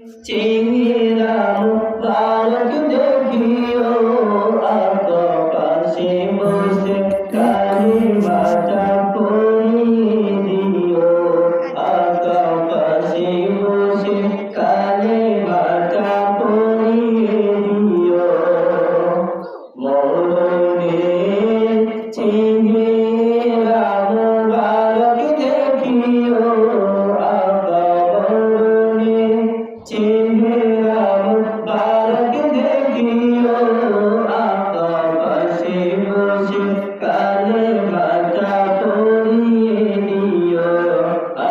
চেহারা মুবারক দেখিও আকাশে বসে কালিমাটা পড়িয়ে দিও আকাশে বসে কালিমাটা পড়িয়ে দিও মরণের চেহারা মুবারক দেখিও চেহারা মুবারক দেখিও আকাশে বসে কালিমাটা পড়িয়ে দিও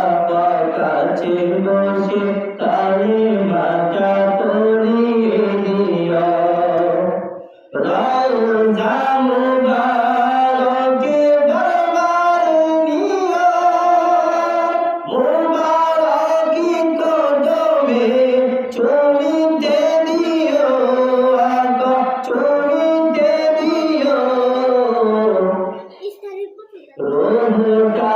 আকাশে বসে কালিমাটা পড়িয়ে দিও রওজা মুবারক দরবার নিও মুবারক কদমে চলিতে দিও আগো চলিতে দিও রোহটা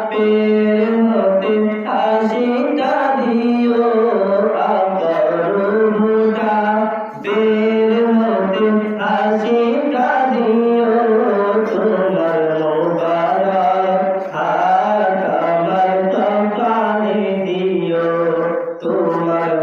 পের মতে হাসিটা দিও আগো রোহটা পের মতে হাসিটা দিও তোমার মোবারক হাত আমার কপালে দিও তোমার